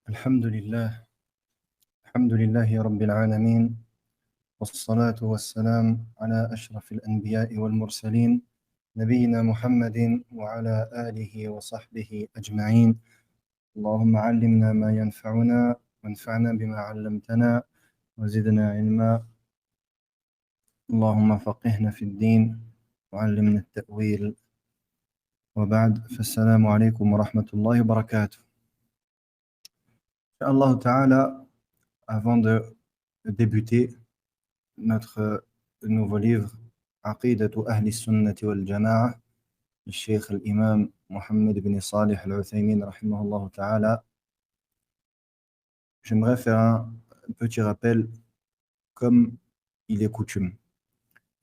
الحمد لله الحمد لله رب العالمين، والصلاة والسلام على أشرف الأنبياء والمرسلين، نبينا محمد وعلى آله وصحبه أجمعين. اللهم علمنا ما ينفعنا وانفعنا بما علمتنا وزدنا علما. اللهم فقهنا في الدين وعلمنا التأويل. وبعد، فالسلام عليكم ورحمة الله وبركاته. Inch'Allah Ta'ala, avant de débuter notre nouveau livre, Aqidatu Ahli Sunnati wal Jama'a, le Cheikh l'Imam Mohammed ibn Salih al-Uthaymin, rahimahullah ta'ala, j'aimerais faire un petit rappel comme il est coutume.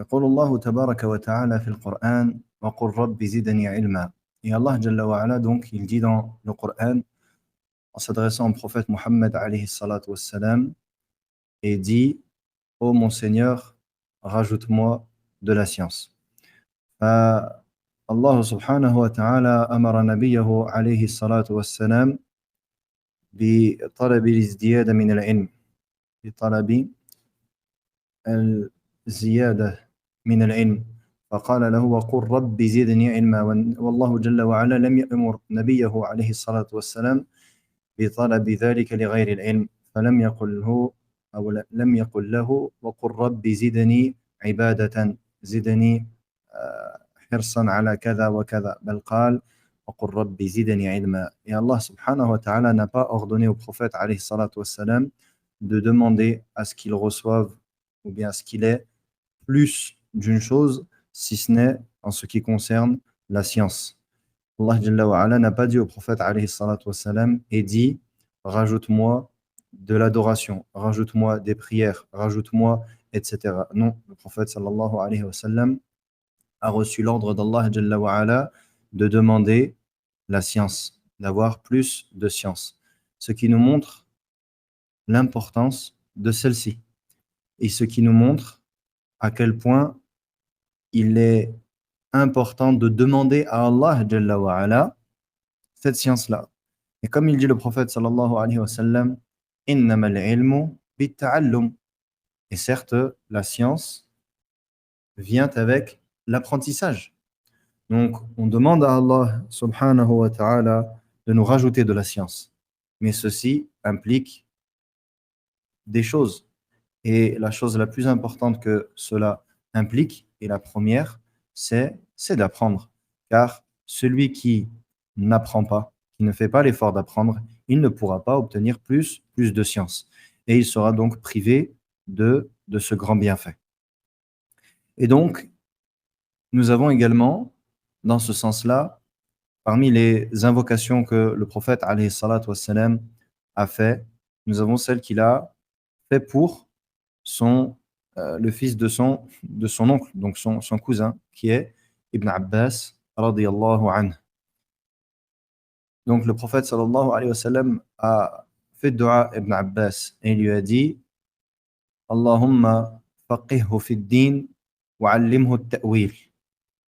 يقول الله تبارك وتعالى في القرآن وقل رب زدني علما. Et Allah Jalla wa ala, donc, il dit dans le Coran, en s'adressant au prophète Mohammed alayhi salatu wassalam, et dit: ô mon Seigneur, rajoute-moi de la science. فالله سبحانه وتعالى أمر نبيه عليه الصلاة والسلام بطلب الازدياد من العلم، بطلب الزيادة من العلم، فقال له: وقل رب زدني علما. والله جل وعلا لم يأمر نبيه عليه الصلاة والسلام بطلب ذلك لغير العلم، فلم يقل لم يقل له وقل رب زدني عبادة، زدني حرصا على كذا وكذا، بل قال وقل رب زدني علما. Et Allah subhanahu wa ta'ala n'a pas ordonné au prophète alayhi salatu wassalam de demander à ce qu'il reçoive ou bien à ce qu'il ait plus d'une chose, si ce n'est en ce qui concerne la science. Allah Jalla wa ala n'a pas dit au prophète alayhi salatu wassalam et dit: rajoute-moi de l'adoration, rajoute-moi des prières, rajoute-moi, etc. Non, le prophète sallallahu alayhi wa sallam a reçu l'ordre d'Allah Jalla wa ala de demander la science, d'avoir plus de science. Ce qui nous montre l'importance de celle-ci et ce qui nous montre à quel point il est important de demander à Allah Jalla wa ala cette science-là. Et comme il dit le prophète sallallahu alayhi wa sallam, innamal ilmu bitta'allum. Et certes, la science vient avec l'apprentissage. Donc, on demande à Allah subhanahu wa ta'ala de nous rajouter de la science. Mais ceci implique des choses. Et la chose la plus importante que cela implique, et la première, c'est d'apprendre. Car celui qui n'apprend pas, qui ne fait pas l'effort d'apprendre, il ne pourra pas obtenir plus de science. Et il sera donc privé de ce grand bienfait. Et donc, nous avons également, dans ce sens-là, parmi les invocations que le prophète alayhi salatu wassalam a fait, nous avons celle qu'il a fait pour le fils de son oncle, donc son cousin, qui est Ibn Abbas radiyallahu anhu. Donc le prophète sallallahu alayhi wa sallam a fait dua Ibn Abbas et il lui a dit: Allahumma faqihhu fi din wa allimhu at-ta'wil.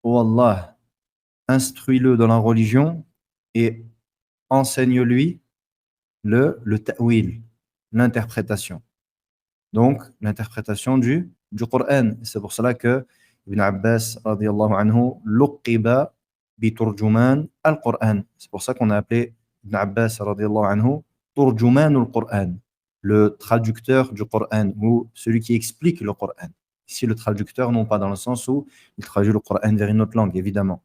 Oh Allah, instruis-le dans la religion et enseigne-lui le ta'wil, l'interprétation. Donc, l'interprétation du Coran. C'est pour cela que Ibn Abbas radiyallahu anhu luqiba bi turjuman al-Quran. C'est pour ça qu'on a appelé Ibn Abbas radiyallahu anhu turjuman al-Quran, le traducteur du Coran ou celui qui explique le Coran. Ici, le traducteur, non pas dans le sens où il traduit le Coran vers une autre langue, évidemment.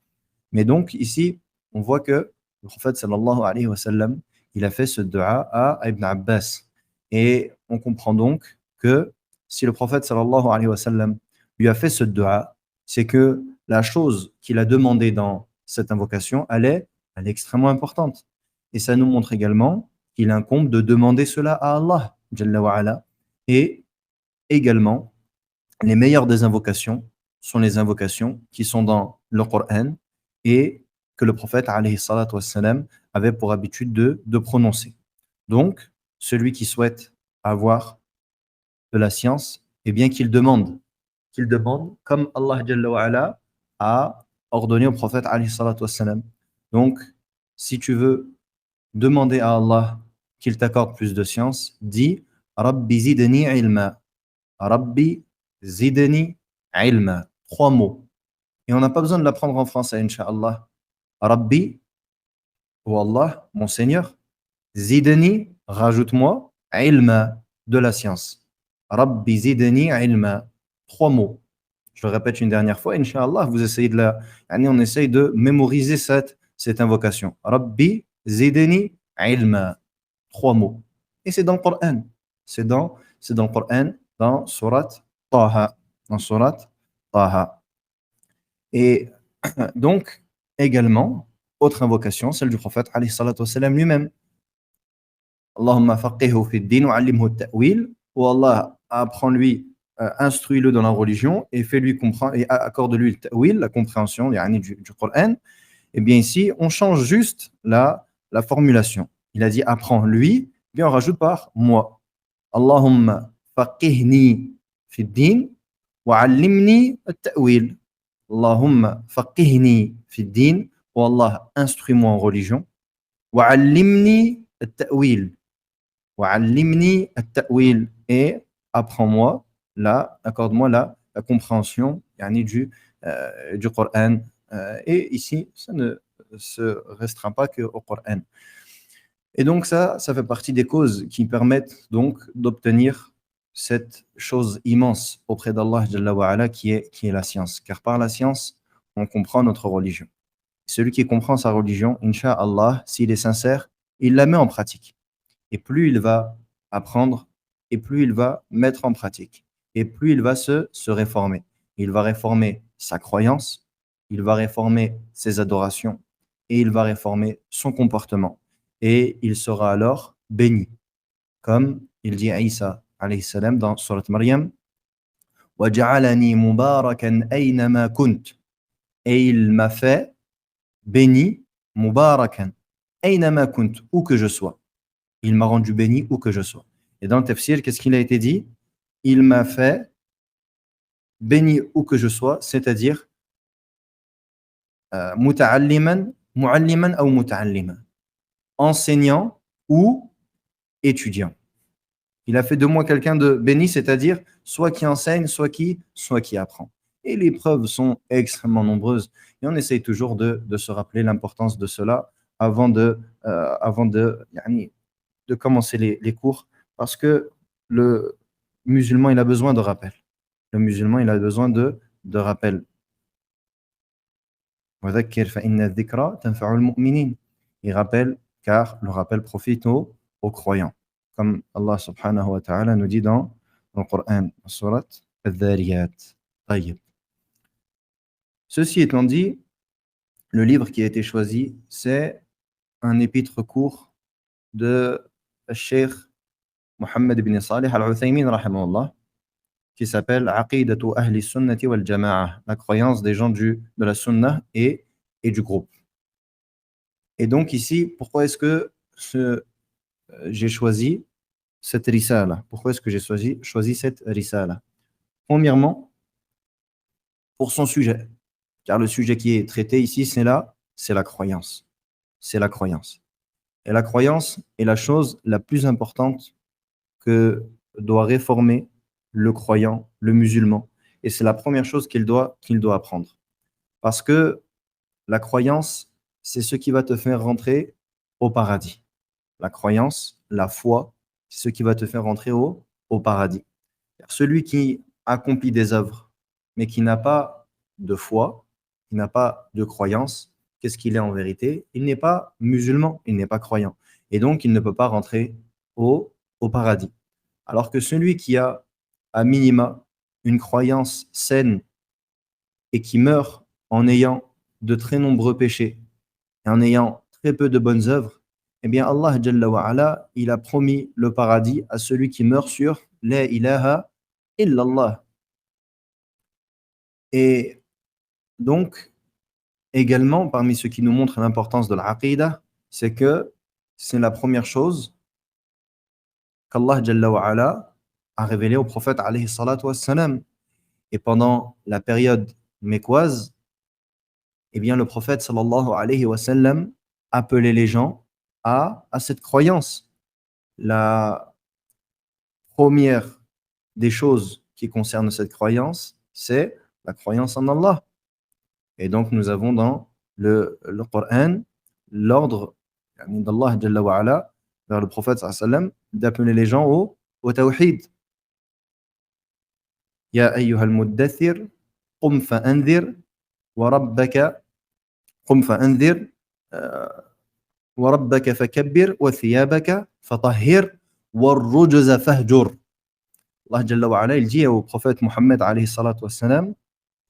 Mais donc, ici, on voit que le prophète sallallahu alayhi wa sallam, il a fait ce dua à Ibn Abbas. Et on comprend donc que si le prophète sallallahu alayhi wa sallam lui a fait ce dua, c'est que la chose qu'il a demandé dans cette invocation, elle est extrêmement importante. Et ça nous montre également qu'il incombe de demander cela à Allah Jalla wa ala. Et également, les meilleures des invocations sont les invocations qui sont dans le Coran et que le prophète alayhi salatu wassalam avait pour habitude de prononcer. Donc, celui qui souhaite avoir de la science, eh bien qu'il demande comme Allah Jalla wa ala a ordonné au prophète alayhi salatu wassalam. Donc, si tu veux demander à Allah qu'il t'accorde plus de science, dis Rabbi zidni ilma. Rabbi zidni ilma. 3 mots. Et on n'a pas besoin de l'apprendre en français, Inch'Allah. Rabbi, ou Allah, mon Seigneur, zidni, rajoute-moi, ilma, de la science. Rabbi zidni ilma. 3 mots. Je le répète une dernière fois, Inch'Allah, vous essayez de on essaye de mémoriser cette invocation. Rabbi zidni ilma. 3 mots. Et c'est dans le Coran. C'est dans le Coran, dans Surat Taha. Dans Surat Taha. Et donc, également, autre invocation, celle du prophète alayhi salatu wassalam lui-même. Allahumma faqihhu fi din wa allimhu at-ta'wil. Ou Allah, apprends-lui, instruis-le dans la religion et fais-lui comprendre et accorde-lui le ta'wil, la compréhension du Coran. Et bien ici, on change juste la formulation. Il a dit apprends-lui, bien on rajoute par moi. Allahumma faqihni fi din wa allimni at-ta'wil. Allahumma faqihni fi din, ou Allah, instruis-moi en religion. Wa allimni at-ta'wil. Wa allimni at-ta'wil. Et apprends-moi, accorde-moi la compréhension du Coran. Et ici, ça ne se restreint pas qu'au Coran. Et donc ça fait partie des causes qui permettent donc d'obtenir cette chose immense auprès d'Allah Jalla wa Ala qui est la science. Car par la science, on comprend notre religion. Celui qui comprend sa religion, Inch'Allah, s'il est sincère, il la met en pratique. Et plus il va apprendre, et plus il va mettre en pratique, et plus il va se réformer. Il va réformer sa croyance, il va réformer ses adorations, et il va réformer son comportement. Et il sera alors béni. Comme il dit à Isa alayhi salam dans Surat Maryam, وَجَعَلَنِي مُبَارَكًا أَيْنَمَا كُنْتُ. Et il m'a fait béni, mubarakan, أَيْنَمَا كُنْتُ, où que je sois. Il m'a rendu béni où que je sois. Et dans le tafsir, qu'est-ce qu'il a été dit? Il m'a fait béni où que je sois, c'est-à-dire muta'alliman, mu'alliman ou muta'alliman, enseignant ou étudiant. Il a fait de moi quelqu'un de béni, c'est-à-dire soit qui enseigne, soit qui apprend. Et les preuves sont extrêmement nombreuses. Et on essaye toujours de se rappeler l'importance de cela avant de commencer les cours, parce que le musulman, il a besoin de rappel. Le musulman, il a besoin de rappel. Il rappelle, car le rappel profite aux croyants. Comme Allah subhanahu wa ta'ala nous dit dans le Coran, surat Al-Dhariyat. Ceci étant dit, le livre qui a été choisi, c'est un épître court de Cheikh Mohammed ibn Salih al-Uthaymin, rahimahullah, qui s'appelle Aqidatu Ahli Sunnati wal Jama'a, la croyance des gens de la Sunnah et du groupe. Et donc ici, pourquoi est-ce que j'ai choisi cette risala? Pourquoi est-ce que j'ai choisi cette risala? Premièrement, pour son sujet, car le sujet qui est traité ici, c'est la croyance. C'est la croyance. Et la croyance est la chose la plus importante que doit réformer le croyant, le musulman. Et c'est la première chose qu'il doit apprendre. Parce que la croyance, c'est ce qui va te faire rentrer au paradis. La croyance, la foi, c'est ce qui va te faire rentrer au paradis. Car celui qui accomplit des œuvres, mais qui n'a pas de foi, qui n'a pas de croyance, qu'est-ce qu'il est en vérité? Il n'est pas musulman, il n'est pas croyant. Et donc, il ne peut pas rentrer au paradis. Alors que celui qui a, à minima, une croyance saine et qui meurt en ayant de très nombreux péchés et en ayant très peu de bonnes œuvres, eh bien Allah Jalla wa Ala, il a promis le paradis à celui qui meurt sur La ilaha illallah. Et donc, également, parmi ce qui nous montre l'importance de l'aqida, c'est que c'est la première chose qu'Allah Jalla wa Ala a révélé au prophète alayhi salatu wassalam. Et pendant la période mécoise, eh bien, le prophète sallallahu alayhi wa sallam appelait les gens à cette croyance. La première des choses qui concernent cette croyance, c'est la croyance en Allah. Et donc, nous avons dans le Coran l'ordre d'Allah Jalla wa Ala vers le prophète sallallahu alayhi wa sallam d'appeler les gens au tawhid. Ya ayyuhal muddathir, qum fa'anzir, wa rabbaka, qum fa'anzir, wa rabbaka fakabbir, wa thiyabaka fatahhir, wa rujza fahjur. Allah Jalla wa Ala, il dit au prophète Mohammed alayhi salatu wa salam,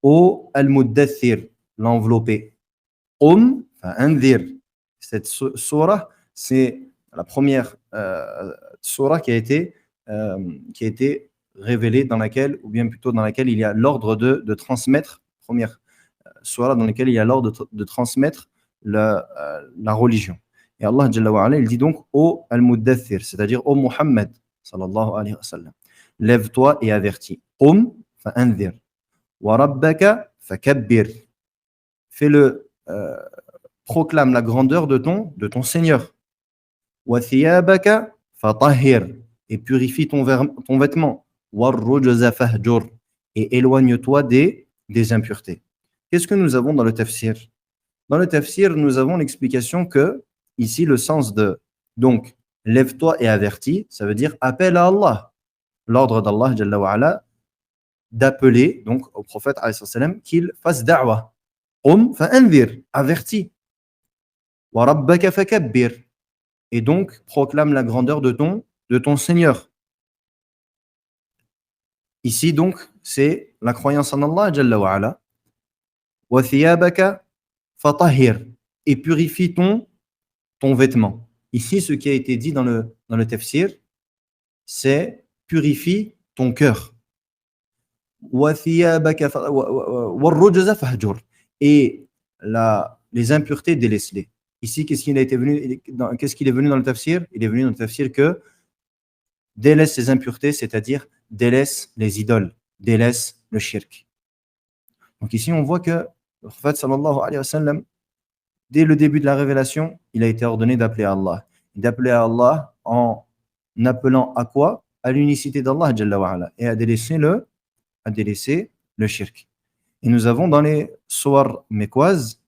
ô al-muddathir, l'enveloppé. Fa'anzir. Cette surah, c'est la première surah qui a été révélée, dans laquelle, ou bien plutôt dans laquelle il y a l'ordre de transmettre, première surah dans laquelle il y a l'ordre de transmettre la religion. Et Allah Jalla wa Ala, il dit donc ô al-muddathir, c'est-à-dire ô Muhammad sallallahu alayhi wa sallam, lève-toi et avertis. Fa'anzir. Wa rabbaka fakabbir. Fais-le, proclame la grandeur de ton Seigneur. Wa thiyabaka fatahhir, et purifie ton vêtement. Wa rujza fahjur, et éloigne-toi des impuretés. Qu'est-ce que nous avons dans le tafsir? Dans le tafsir, nous avons l'explication que, ici, le sens de, donc, lève-toi et avertis, ça veut dire appelle à Allah. L'ordre d'Allah Jalla wa Ala d'appeler donc au prophète alayhi salam qu'il fasse da'wa. Fa'anzir, avertis. Wa rabbaka fakabbir, et donc proclame la grandeur de ton Seigneur. Ici donc, c'est la croyance en Allah Jalla wa Ala. Wa thiyabaka fatahhir, et purifie ton vêtement. Ici, ce qui a été dit dans le tafsir, c'est purifie ton cœur. Wa thiyabaka wa rujza fahjur, et les impuretés, délaisse-les. Ici, qu'est-ce qu'il est venu dans le tafsir? Il est venu dans le tafsir que délaisse les impuretés, c'est-à-dire délaisse les idoles, délaisse le shirk. Donc ici, on voit que le prophète sallallahu alayhi wa sallam, dès le début de la révélation, il a été ordonné d'appeler à Allah. D'appeler à Allah en appelant à quoi? À l'unicité d'Allah Jalla wa Ala, et à délaisser le shirk. Et nous avons dans les sourates mécoises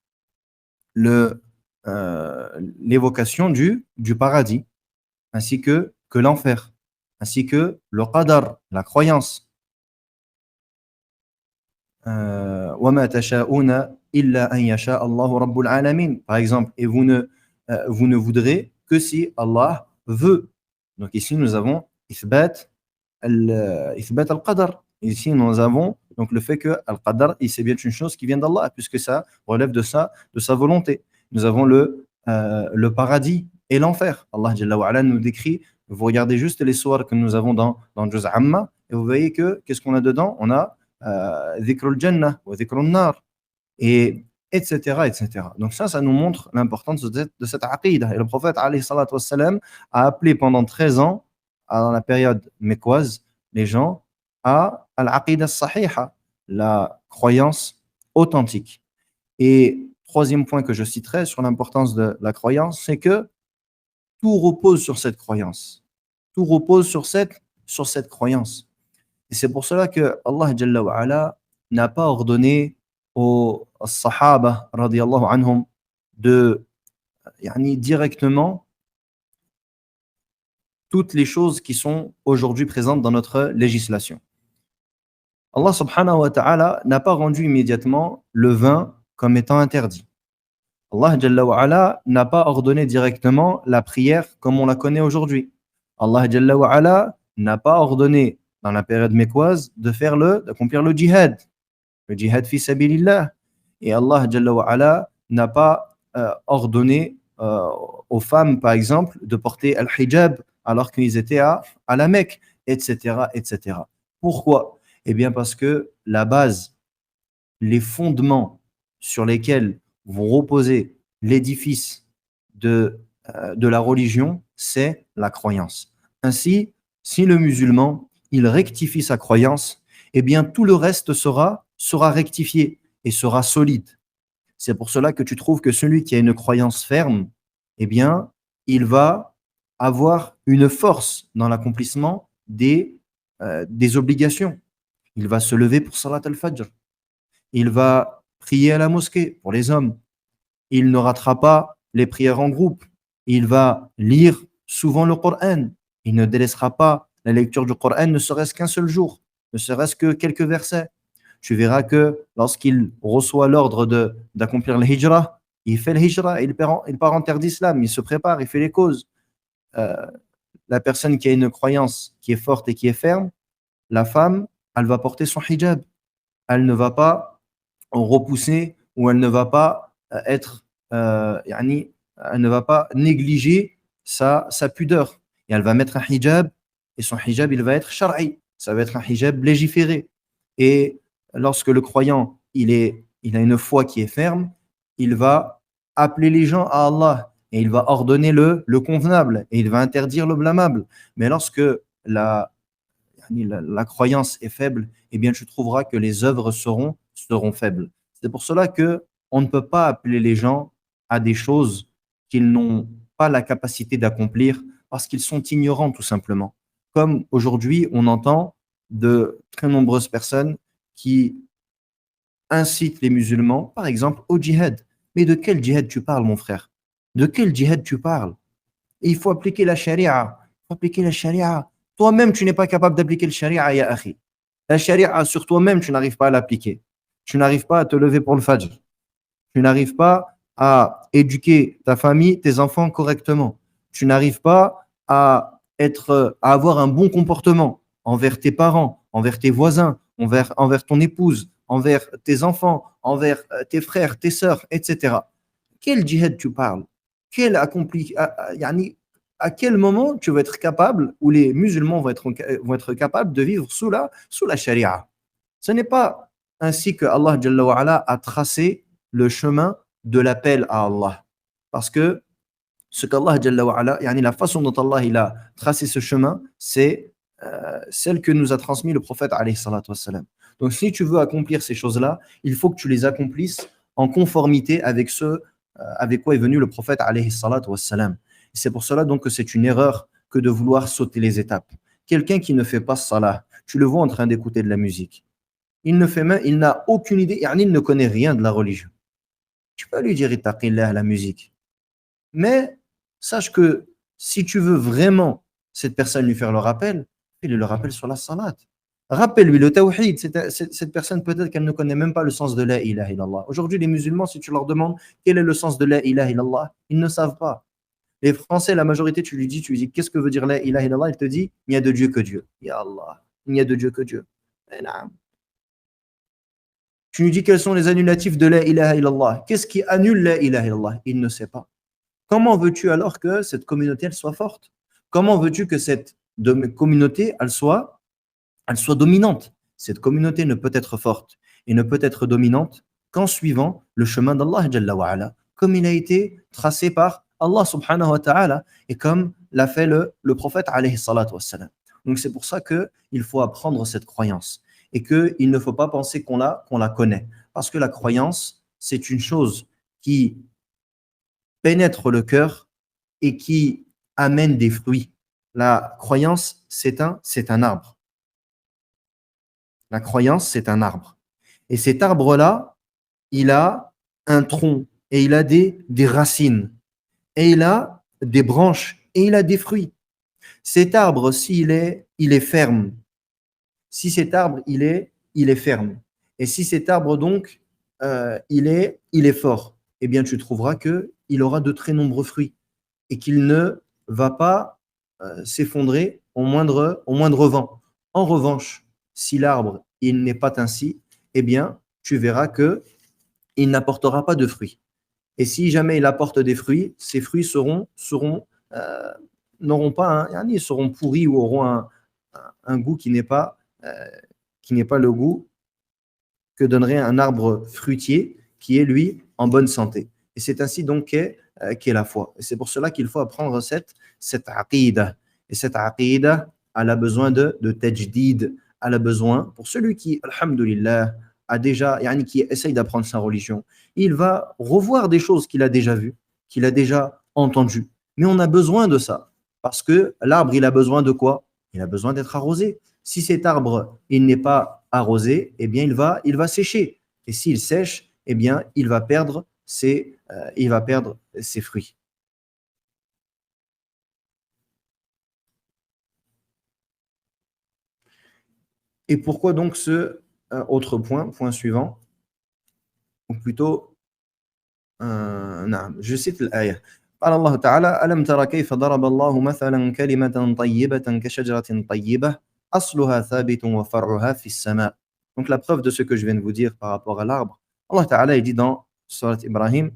l'évocation du paradis, ainsi que l'enfer, ainsi que le qadar, la croyance. وَمَا تَشَاءُونَ إِلَّا أَن يَشَاءَ اللَّهُ رَبُّ الْعَالَمِينَ. Par exemple, et vous ne voudrez que si Allah veut. Donc ici, nous avons إثبات al-qadar. Ici, nous avons donc le fait que al-qadar, c'est bien une chose qui vient d'Allah, puisque ça relève de sa volonté. Nous avons le paradis et l'enfer. Allah Jalla wa Ala nous décrit, vous regardez juste les sourates que nous avons dans Juz Amma, et vous voyez que, qu'est-ce qu'on a dedans? On a dhikrul jannah wa dhikrul nar, et etc., etc. Donc ça nous montre l'importance de cette aqidah. Et le prophète alayhi salatu wassalam a appelé pendant 13 ans, dans la période mécoise, les gens à al-aqidah sahiha, la croyance authentique. Et troisième point que je citerai sur l'importance de la croyance, c'est que tout repose sur cette croyance. Tout repose sur cette croyance. Et c'est pour cela que Allah Jalla wa Ala n'a pas ordonné aux Sahaba radiyallahu anhum de directement toutes les choses qui sont aujourd'hui présentes dans notre législation. Allah subhanahu wa ta'ala n'a pas rendu immédiatement le vin comme étant interdit. Allah Jalla wa Ala n'a pas ordonné directement la prière comme on la connaît aujourd'hui. Allah Jalla wa Ala n'a pas ordonné dans la période mécoise d'accomplir le djihad fi sabilillah. Et Allah Jalla wa Ala n'a pas ordonné aux femmes, par exemple, de porter al-hijab alors qu'ils étaient à la Mecque, etc., etc. Pourquoi? Eh bien parce que la base, les fondements sur lesquels vont reposer l'édifice de la religion, c'est la croyance. Ainsi, si le musulman, il rectifie sa croyance, eh bien tout le reste sera rectifié et sera solide. C'est pour cela que tu trouves que celui qui a une croyance ferme, eh bien, il va avoir une force dans l'accomplissement des obligations. Il va se lever pour Salat al-Fajr. Il va prier à la mosquée pour les hommes. Il ne ratera pas les prières en groupe. Il va lire souvent le Coran. Il ne délaissera pas la lecture du Coran, ne serait-ce qu'un seul jour, ne serait-ce que quelques versets. Tu verras que lorsqu'il reçoit l'ordre d'accomplir le hijra, il fait le hijra, il part en terre d'islam, il se prépare, il fait les causes. Euh, la personne qui a une croyance qui est forte et qui est ferme, la femme, elle va porter son hijab. Elle ne va pas repousser ou elle ne va pas elle ne va pas négliger sa pudeur. Et elle va mettre un hijab et son hijab, il va être shar'i. Ça va être un hijab légiféré. Et lorsque le croyant, il a une foi qui est ferme, il va appeler les gens à Allah et il va ordonner le convenable et il va interdire le blâmable. Mais lorsque la croyance est faible, eh bien tu trouveras que les œuvres seront faibles. C'est pour cela que on ne peut pas appeler les gens à des choses qu'ils n'ont pas la capacité d'accomplir parce qu'ils sont ignorants tout simplement. Comme aujourd'hui, on entend de très nombreuses personnes qui incitent les musulmans, par exemple, au djihad. Mais de quel djihad tu parles, mon frère? De quel djihad tu parles? Et il faut appliquer la charia. Il faut appliquer la charia. Toi-même, tu n'es pas capable d'appliquer le charia, ya akhi. La charia, sur toi-même, tu n'arrives pas à l'appliquer. Tu n'arrives pas à te lever pour le fajr. Tu n'arrives pas à éduquer ta famille, tes enfants correctement. Tu n'arrives pas à avoir un bon comportement envers tes parents, envers tes voisins, envers ton épouse, envers tes enfants, envers tes frères, tes sœurs, etc. Quel djihad tu parles? Quel accompli, yani, à quel moment tu vas être capable, ou les musulmans vont être capables de vivre sous la charia? Ce n'est pas ainsi que Allah Jalla wa Ala a tracé le chemin de l'appel à Allah. Parce que ce qu'Allah Jalla wa Ala, yani la façon dont Allah il a tracé ce chemin, c'est celle que nous a transmis le prophète alayhi salatu wassalam. Donc si tu veux accomplir ces choses-là, il faut que tu les accomplisses en conformité avec avec quoi est venu le prophète alayhi salatu wassalam. C'est pour cela donc que c'est une erreur que de vouloir sauter les étapes. Quelqu'un qui ne fait pas salah, tu le vois en train d'écouter de la musique. Il n'a aucune idée, il ne connaît rien de la religion. Tu peux lui dire ittaqillah à la musique. Mais sache que si tu veux vraiment cette personne lui faire le rappel, fais-lui le rappel sur la salat. Rappelle-lui le tawhid. Cette personne, peut-être qu'elle ne connaît même pas le sens de la ilaha illallah. Aujourd'hui, les musulmans, si tu leur demandes quel est le sens de la ilaha illallah, ils ne savent pas. Les Français, la majorité, tu lui dis qu'est-ce que veut dire la ilaha illallah? Il te dit, il n'y a de Dieu que Dieu. Ya Allah, il n'y a de Dieu que Dieu. Tu lui dis quels sont les annulatifs de la ilaha illallah. Qu'est-ce qui annule la ilaha illallah? Il ne sait pas. Comment veux-tu alors que cette communauté elle soit forte? Comment veux-tu que cette communauté elle soit dominante? Cette communauté ne peut être forte et ne peut être dominante qu'en suivant le chemin d'Allah Jalla wa Ala, comme il a été tracé par Allah subhanahu wa ta'ala et comme l'a fait le prophète alayhi salatu wassalam. Donc c'est pour ça qu'il faut apprendre cette croyance et qu'il ne faut pas penser qu'on la connaît. Parce que la croyance, c'est une chose qui pénètre le cœur et qui amène des fruits. La croyance, c'est un arbre. La croyance, c'est un arbre. Et cet arbre-là, il a un tronc et il a des racines et il a des branches et il a des fruits. Cet arbre, s'il est, il est ferme. Si cet arbre, il est ferme. Et si cet arbre, donc, il est fort, eh bien, tu trouveras qu'il aura de très nombreux fruits et qu'il ne va pas s'effondrer au moindre vent. En revanche, si l'arbre, il n'est pas ainsi, eh bien, tu verras qu'il n'apportera pas de fruits. Et si jamais il apporte des fruits, ces fruits n'auront pas ils seront pourris ou auront un goût qui n'est pas le goût que donnerait un arbre fruitier qui est lui en bonne santé. Et c'est ainsi donc qu'est la foi. Et c'est pour cela qu'il faut apprendre cette aqidah. Et cette aqidah, elle a besoin de tajdid, elle a besoin, pour celui qui, alhamdulillah, qui essaye d'apprendre sa religion, il va revoir des choses qu'il a déjà vues, qu'il a déjà entendues. Mais on a besoin de ça. Parce que l'arbre, il a besoin de quoi? Il a besoin d'être arrosé. Si cet arbre, il n'est pas arrosé, eh bien, il va sécher. Et s'il sèche, eh bien, il va perdre ses fruits. Et pourquoi donc ce autre point suivant, ou plutôt نعم je cite الآية قال الله تعالى ألم تر كيف ضرب الله مثلا كلمة طيبة كشجرة طيبة أصلها ثابت وفرعها في السماء. Donc la preuve de ce que je viens de vous dire par rapport à l'arbre, Allah Ta'ala il dit dans Surat Ibrahim,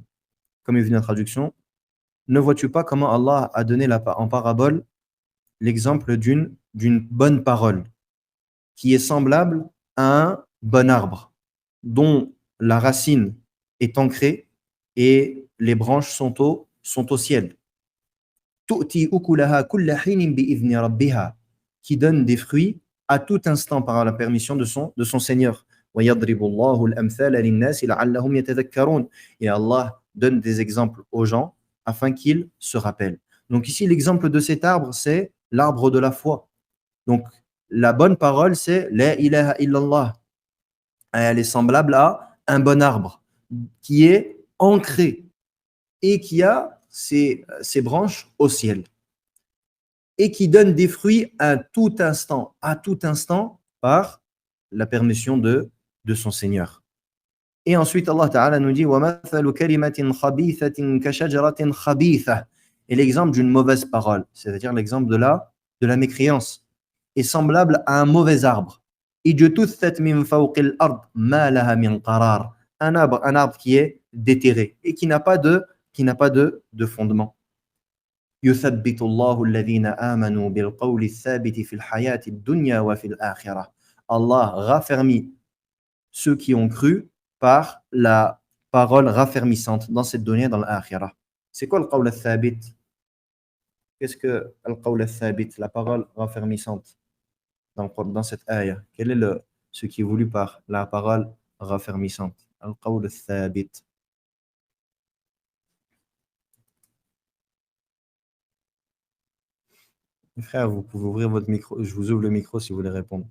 comme il vient en traduction, ne vois-tu pas comment Allah a donné en parabole l'exemple d'une bonne parole qui est semblable à un bon arbre dont la racine est ancrée et les branches sont au ciel. تؤتي أكلها كل حين بإذن ربها, qui donne des fruits à tout instant par la permission de son Seigneur. ويضرب الله الأمثال للناس لعلهم يتذكرون. Et Allah donne des exemples aux gens afin qu'ils se rappellent. Donc ici, l'exemple de cet arbre, c'est l'arbre de la foi. Donc, la bonne parole, c'est La ilaha illallah. Elle est semblable à un bon arbre qui est ancré et qui a ses branches au ciel et qui donne des fruits à tout instant par la permission de son Seigneur. Et ensuite, Allah Ta'ala nous dit وَمَثَلُ كَلِمَةٍ خَبِيثَةٍ كَشَجَرَةٍ خَبِيثَةٍ. Et l'exemple d'une mauvaise parole, c'est-à-dire l'exemple de la mécréance, est semblable à un mauvais arbre. اجتثت من فوق الأرض ما لها من قرار. Un arbre qui est déterré et qui n'a pas de fondement. يثبت الله الذين آمنوا بالقول الثابت في الحياة الدنيا وفي الآخرة. Allah raffermit ceux qui ont cru par la parole raffermissante dans cette dunya, dans l'akhirah. C'est quoi le qawl al-thabit? Qu'est-ce que le qawl al-thabit, la parole raffermissante dans cette ayah? Quel est ce qui est voulu par la parole raffermissante? Al-qawl al-thabit. Frère, vous pouvez ouvrir votre micro. Je vous ouvre le micro si vous voulez répondre.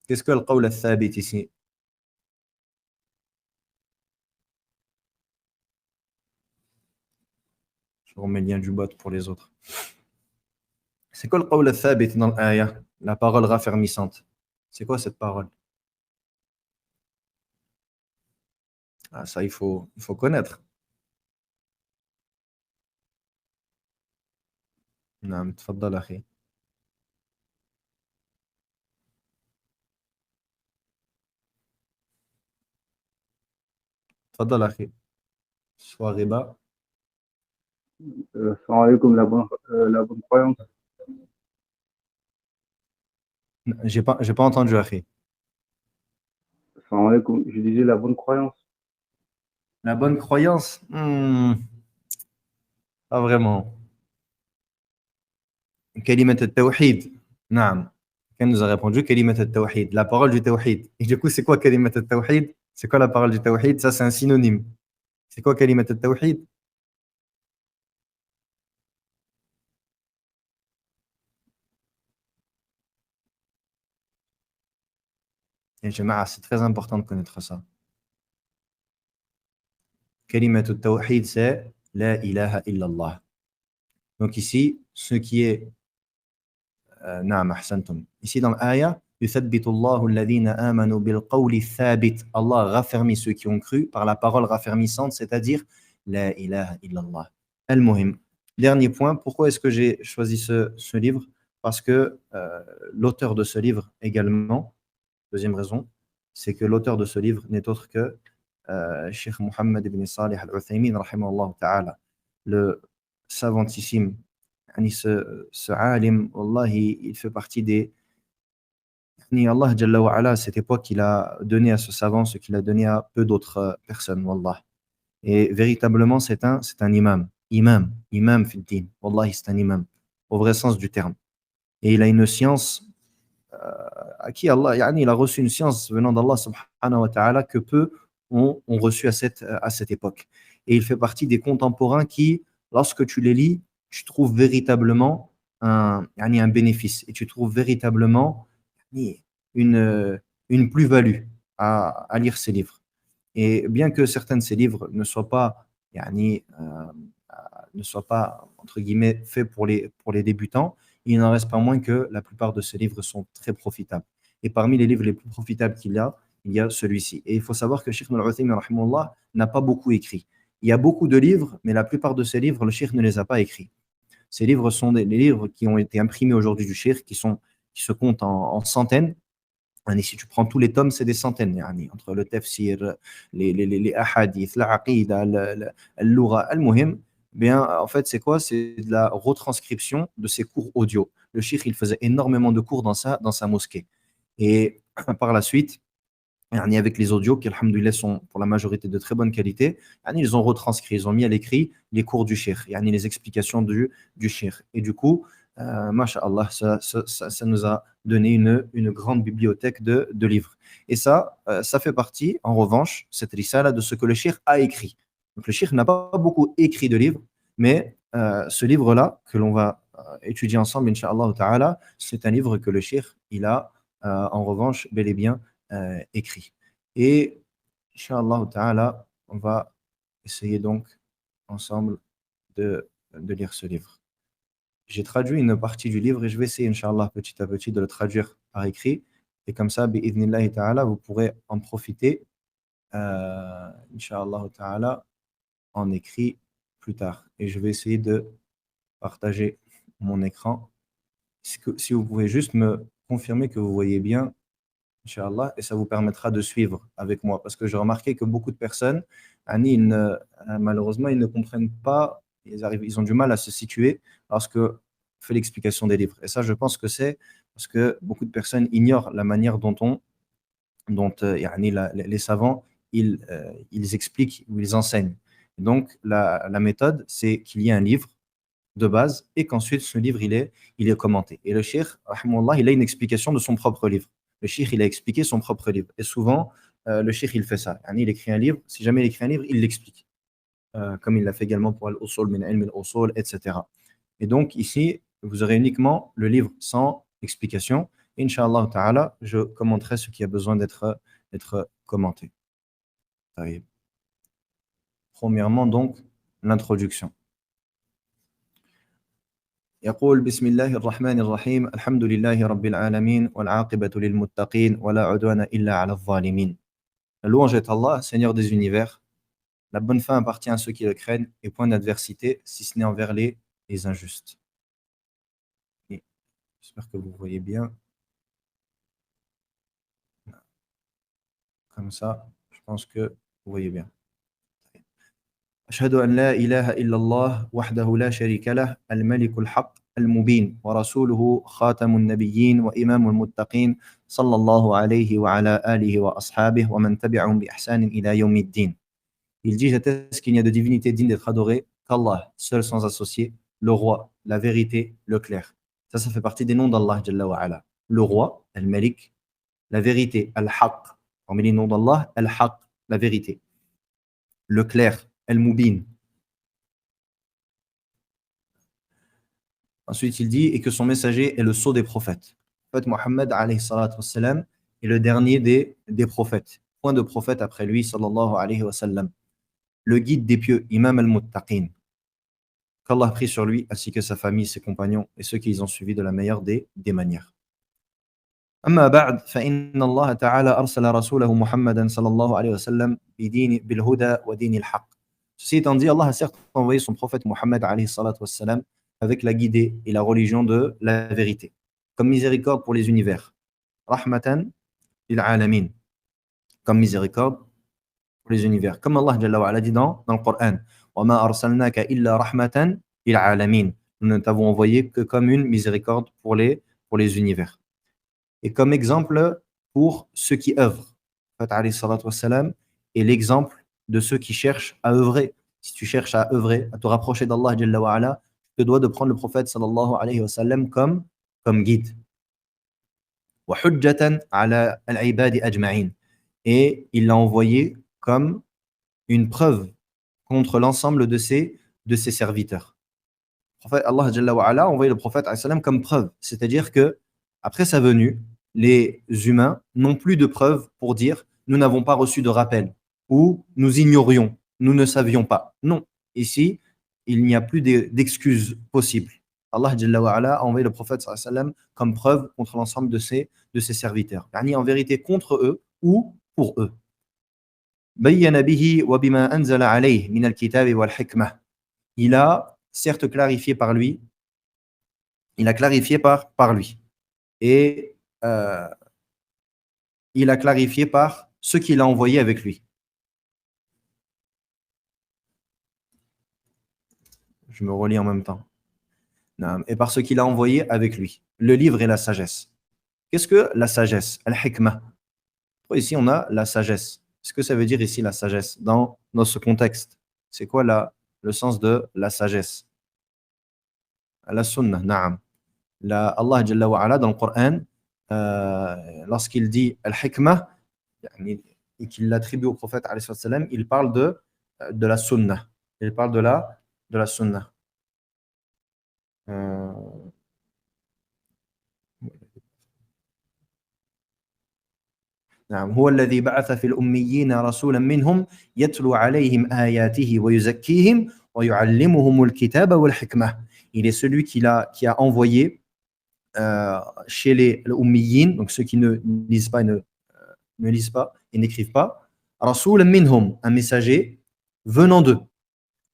Qu'est-ce que le qawl al-thabit ici? Je remets le lien du bot pour les autres. C'est quoi le qawl al-thabit dans l'ayah? La parole raffermissante. C'est quoi cette parole? Ah, ça, il faut connaître. نعم تفضل أخي. تفضل أخي. Soirée bas. Salam alaikum, la bonne croyance. J'ai pas entendu أخي. Salam alaikum, je disais la bonne croyance. La bonne croyance? Pas vraiment. كلمة التوحيد. نعم. Quelqu'un nous a répondu كلمة التوحيد, la parole du tawhid. Et du coup, c'est quoi كلمة التوحيد? C'est quoi la parole du tawhid? Ça, c'est un synonyme. C'est quoi كلمة التوحيد? Et jama'a, c'est très important de connaître ça. كلمة التوحيد, c'est La ilaha illallah. Donc ici, ce qui est نعم أحسنتم. Ici dans l'ayah, يثبت الله الذين آمنوا بالقول الثابت. Allah raffermit ceux qui ont cru par la parole raffermissante, c'est-à-dire La ilaha illallah. Al-Muhim. Dernier point, pourquoi est-ce que j'ai choisi ce livre? Parce que l'auteur de ce livre également, deuxième raison, c'est que l'auteur de ce livre n'est autre que Cheikh Mohammed ibn Salih al-Uthaymin, rahimahullah ta'ala, le savantissime. Ce alim, wallahi, il fait partie des. Allah Jalla wa ala, à cette époque, il a donné à ce savant ce qu'il a donné à peu d'autres personnes, wallah. Et véritablement, c'est un imam. Imam fil din. Wallahi, c'est un imam, au vrai sens du terme. Et il a une science à qui Allah, il a reçu une science venant d'Allah subhanahu wa ta'ala que peu ont reçu à cette époque. Et il fait partie des contemporains qui, lorsque tu les lis, tu trouves véritablement un bénéfice et tu trouves véritablement une, une plus-value à lire ces livres. Et bien que certains de ces livres yani, euh, ne soient pas, entre guillemets, faits pour les débutants, il n'en reste pas moins que la plupart de ces livres sont très profitables. Et parmi les livres les plus profitables il y a celui-ci. Et il faut savoir que Cheikh Al-Uthaymin rahimahullah, n'a pas beaucoup écrit. Il y a beaucoup de livres, mais la plupart de ces livres, le Cheikh ne les a pas écrits. Ces livres sont des livres qui ont été imprimés aujourd'hui du Cheikh, qui se comptent en centaines. Et si tu prends tous les tomes, c'est des centaines, yani, entre le tafsir, les ahadith, la aqida, al-lugha, al-muhim. Bien, en fait, c'est quoi? C'est de la retranscription de ses cours audio. Le cheikh, il faisait énormément de cours dans sa mosquée. Et par la suite, yani, avec les audios qui, alhamdoulilah, sont pour la majorité de très bonne qualité, yani, ils ont retranscrit, ils ont mis à l'écrit les cours du cheikh, yani, les explications du cheikh. Et du coup, masha'Allah, ça nous a donné une grande bibliothèque de livres. Et ça fait partie, en revanche, cette risala, de ce que le cheikh a écrit. Donc le cheikh n'a pas beaucoup écrit de livres, mais ce livre-là, que l'on va étudier ensemble, incha'Allah ta'ala, c'est un livre que le cheikh, il a, en revanche, bel et bien écrit. Et, Inch'Allah Ta'ala, on va essayer donc ensemble de lire ce livre. J'ai traduit une partie du livre et je vais essayer, Inch'Allah, petit à petit de le traduire par écrit. Et comme ça, bi'idhnillahi ta'ala, vous pourrez en profiter, Inch'Allah Ta'ala, en écrit plus tard. Et je vais essayer de partager mon écran. Si vous pouvez juste me confirmer que vous voyez bien, Inch'Allah, et ça vous permettra de suivre avec moi. Parce que j'ai remarqué que beaucoup de personnes, Annie, malheureusement, ils ne comprennent pas, ils ont du mal à se situer lorsque fait l'explication des livres. Et ça, je pense que c'est parce que beaucoup de personnes ignorent la manière dont yani, les savants, ils expliquent ou ils enseignent. Et donc, la méthode, c'est qu'il y ait un livre de base et qu'ensuite ce livre il est commenté. Et le cheikh, rahimahullah, il a une explication de son propre livre. Le cheikh, il a expliqué son propre livre. Et souvent, le cheikh, il fait ça. Yani, il écrit un livre. Si jamais il écrit un livre, il l'explique. Comme il l'a fait également pour Al-Usul min ilm al-Usul, etc. Et donc ici, vous aurez uniquement le livre sans explication. Inch'Allah ta'ala, je commenterai ce qui a besoin d'être commenté. Premièrement, donc, l'introduction. يقول بسم الله الرحمن الرحيم الحمد لله رب العالمين والعاقبة للمتقين ولا عدوان إلا على الظالمين. La louange est Allah, Seigneur des univers. La bonne fin appartient à ceux qui le craignent et point d'adversité, si ce n'est envers les injustes. Et j'espère que vous voyez bien. Comme ça, je pense que vous voyez bien. أشهد أن لا إله إلا الله وحده لا شريك له الملك الحق المبين ورسوله خاتم النبيين وإمام المتقين صلى الله عليه وعلى آله وأصحابه ومن تبعهم بإحسان إلى يوم الدين. Il dit: j'atteste qu'il n'y a de divinité digne d'être adorée qu'Allah, seul sans associé, le roi, la vérité, le clair. Ça fait partie des noms d'Allah Jalla wa Ala. Le roi, Al-Malik, la vérité, Al-Haq. Parmi les noms d'Allah, Al-Haq, la vérité. Le clair, Al-Mubin. Ensuite, il dit, et que son messager est le sceau des prophètes. Le prophète Mohammed alayhi salatu wassalam, est le dernier des prophètes. Point de prophète après lui, sallallahu alayhi wa sallam. Le guide des pieux, Imam al-Muttaqin. Qu'Allah prie sur lui, ainsi que sa famille, ses compagnons et ceux qui les ont suivis de la meilleure des manières. أما بعد فإن الله تعالى أرسل رسوله محمدا صلى الله عليه وسلم بالهدى ودين الحق. Ceci étant dit, Allah a certes envoyé son prophète Mohammed alayhi salatu wassalam avec la guidée et la religion de la vérité, comme miséricorde pour les univers. Rahmatan lil alamin, comme miséricorde pour les univers. Comme Allah Jalla wa Ala dit dans le Coran, وَمَا أَرْسَلْنَاكَ إِلَّا رَحْمَةً لِلْعَالَمِينَ. Nous ne t'avons envoyé que comme une miséricorde pour les univers. Et comme exemple pour ceux qui œuvrent. Le prophète est l'exemple de ceux qui cherchent à œuvrer. Si tu cherches à œuvrer, à te rapprocher d'Allah Jalla wa Ala, tu te dois de prendre le prophète sallallahu alayhi wa sallam comme guide. وَحُجَّةً عَلَى الْعِبَادِ أَجْمَعِينَ. Et il l'a envoyé comme une preuve contre l'ensemble de ses serviteurs. Allah Jalla wa Ala a envoyé le prophète alayhi salam comme preuve. C'est-à-dire que après sa venue, les humains n'ont plus de preuves pour dire nous n'avons pas reçu de rappel ou nous ignorions, nous ne savions pas. Non, ici, il n'y a plus d'excuses possibles. Allah Jalla wa Ala a envoyé le prophète sallallahu alayhi wa sallam comme preuve contre l'ensemble de ses serviteurs. En vérité contre eux ou pour eux. بين به وبما أنزل عليه من الكتاب والحكمة. Il a certes clarifié par lui, il a clarifié par lui. Et il a clarifié par ce qu'il a envoyé avec lui. Je me relis en même temps. Et par ce qu'il a envoyé avec lui. Le livre et la sagesse. Qu'est-ce que la sagesse? Al-hikmah. Ici, on a la sagesse. Qu'est-ce que ça veut dire ici, la sagesse, dans ce contexte? C'est quoi le sens de la sagesse? La sunnah, na'am. Allah Jalla wa Ala, dans le Coran, lorsqu'il dit al-hikmah, et qu'il l'attribue au prophète, il parle de la sunnah. Il parle de la sunnah. نعم هو الذي بعث في الأميين رسولا منهم يتلو عليهم آياته ويزكيهم ويعلمهم الكتاب والحكمة. Il est celui qui a envoyé chez les ummiyin, donc ceux qui ne lisent pas et n'écrivent pas, رسولا منهم, un messager venant d'eux,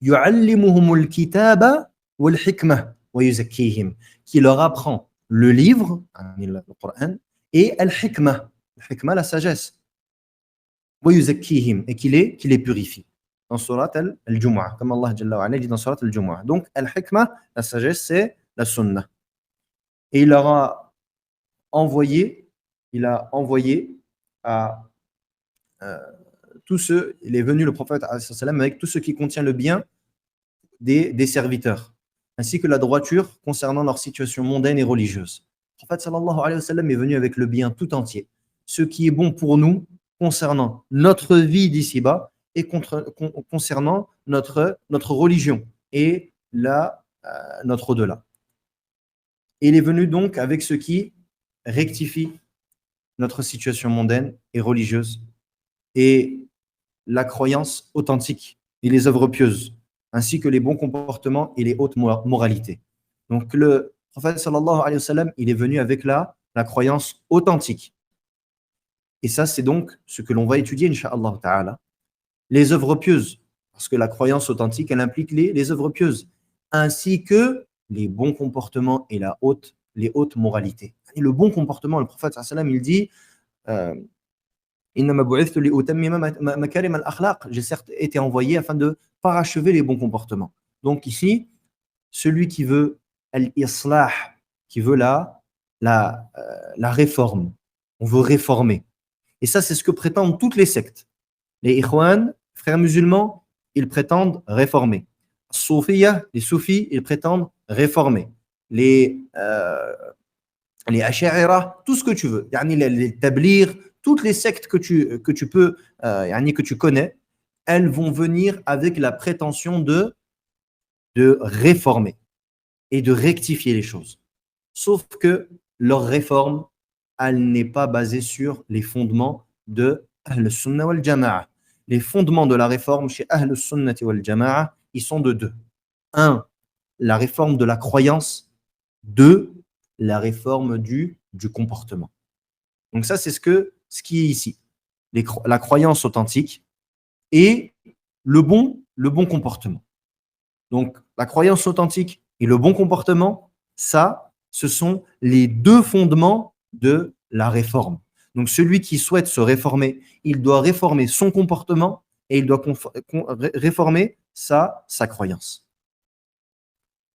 يعلمهم الكتاب والحكمة ويزكيهم, qui leur apprend le livre, le Coran, et al-hikmah. Hikmah, la sagesse. Et qu'il les purifie. Dans Surat al-Jumu'ah, comme Allah Jalla wa Ala dit dans Surat al-Jumu'ah. Donc, al-Hikmah, la sagesse, c'est la sunnah. Et il leur a envoyé à tous ceux, il est venu le prophète avec tout ce qui contient le bien des serviteurs, ainsi que la droiture concernant leur situation mondaine et religieuse. Le prophète sallallahu alayhi wa sallam est venu avec le bien tout entier. Ce qui est bon pour nous concernant notre vie d'ici-bas et concernant notre religion et notre au-delà. Et il est venu donc avec ce qui rectifie notre situation mondaine et religieuse et la croyance authentique et les œuvres pieuses, ainsi que les bons comportements et les hautes moralités. Donc le prophète sallallahu alayhi wa sallam, il est venu avec la croyance authentique. Et ça, c'est donc ce que l'on va étudier, Inch'Allah Ta'ala. Les œuvres pieuses, parce que la croyance authentique, elle implique les œuvres pieuses, ainsi que les bons comportements et les hautes moralités. Et le bon comportement, le prophète sallam, il dit j'ai certes été envoyé afin de parachever les bons comportements. Donc ici, celui qui veut al-islah, qui veut la réforme, on veut réformer. Et ça, c'est ce que prétendent toutes les sectes. Les Ikhwan, frères musulmans, ils prétendent réformer. Soufiyya, les soufis, ils prétendent réformer. Les Ash'ira, tout ce que tu veux. Les Tablir, toutes les sectes que tu peux, que tu connais, elles vont venir avec la prétention de réformer et de rectifier les choses. Sauf que leur réforme, elle n'est pas basée sur les fondements de Ahl-Sunnah wal Jama'a. Les fondements de la réforme chez Ahl-Sunnah wal Jama'a, ils sont de deux. 1, la réforme de la croyance. 2, la réforme du comportement. Donc ça, c'est ce qui est ici. La croyance authentique et le bon comportement. Donc, la croyance authentique et le bon comportement, ça, ce sont les deux fondements de la réforme. Donc, celui qui souhaite se réformer, il doit réformer son comportement et il doit réformer sa croyance.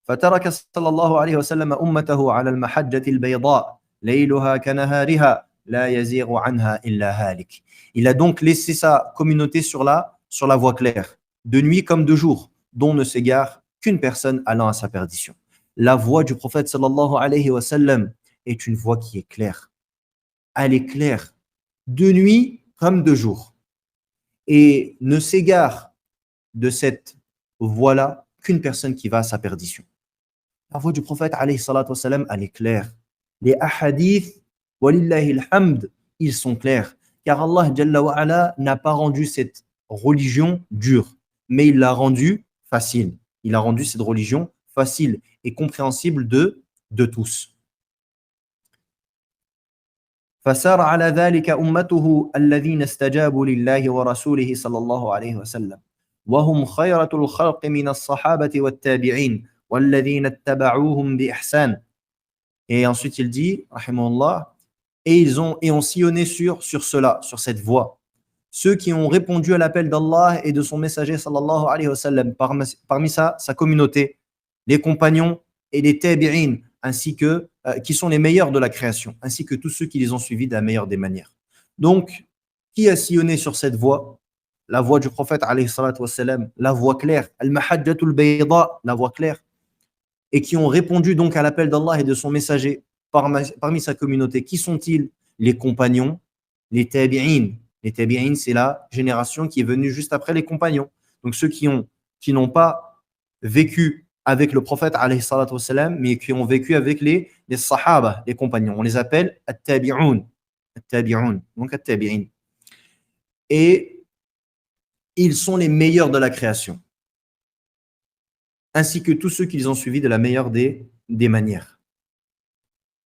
فترك صلى الله عليه وسلم أمته على المحجة البيضاء ليلها كنهارها لا يزيغ عنها إلا هالك. Il a donc laissé sa communauté sur la voie claire, de nuit comme de jour, dont ne s'égare qu'une personne allant à sa perdition. La voie du prophète sallallahu alayhi wa sallam est une voie qui est claire. Elle est claire, de nuit comme de jour. Et ne s'égare de cette voie-là qu'une personne qui va à sa perdition. La voix du prophète, alayhi salatu wassalam, elle est claire. Les ahadiths, walillahi alhamd, ils sont clairs. Car Allah Jalla wa ala n'a pas rendu cette religion dure, mais il l'a rendue facile. Il a rendu cette religion facile et compréhensible de tous. فسار على ذلك أمته الذين استجابوا لله ورسوله صلى الله عليه وسلم وهم خيرة الخلق من الصحابة والتابعين والذين اتبعوهم بإحسان. Et ensuite il dit, rahimahullah, et ont sillonné sur cela, sur cette voie. Ceux qui ont répondu à l'appel d'Allah et de son messager sallallahu alayhi wa sallam, parmi sa communauté, les compagnons et les tabi'in, ainsi que qui sont les meilleurs de la création, ainsi que tous ceux qui les ont suivis de la meilleure des manières. Donc, qui a sillonné sur cette voie? La voie du prophète alayhi salatu wa sallam, la voie claire, al-mahajjatul bayda, la voie claire, et qui ont répondu donc à l'appel d'Allah et de son messager parmi sa communauté. Qui sont-ils? Les compagnons, les tabi'in. Les tabi'in, c'est la génération qui est venue juste après les compagnons. Donc ceux qui n'ont pas vécu avec le prophète alayhi salatu wassalam, mais qui ont vécu avec les sahaba, les compagnons. On les appelle at-tabi'un. At-tabi'un, donc at-tabi'in. Et ils sont les meilleurs de la création, ainsi que tous ceux qui les ont suivis de la meilleure des manières.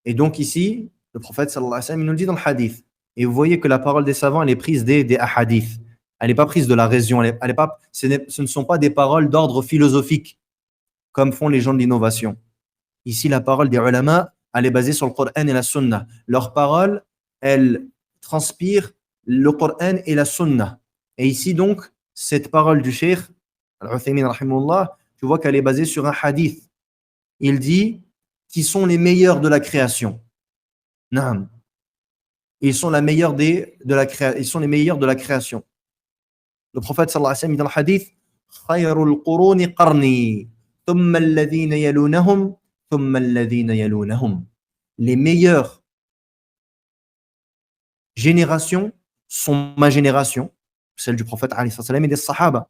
Et donc ici, le prophète sallallahu alayhi wa sallam, il nous dit dans le hadith, et vous voyez que la parole des savants, elle est prise des ahadiths. Elle n'est pas prise de la raison. Ce ne sont pas des paroles d'ordre philosophique, comme font les gens de l'innovation. Ici, la parole des ulama, elle est basée sur le Coran et la Sunna. Leur parole, elle transpire le Coran et la Sunna. Et ici, donc, cette parole du Cheikh, Al-Uthaymin, rahimahullah, tu vois qu'elle est basée sur un hadith. Il dit qui sont les meilleurs de la création. Naam. Ils sont les meilleurs de la création. Le prophète sallallahu alayhi wa sallam dit dans le hadith, khayrul quruni qarni, thumma alladhina yalunahum, thumma alladhina yalunahum. Les meilleures générations sont ma génération, celle du prophète alayhi wa sallam et des sahaba.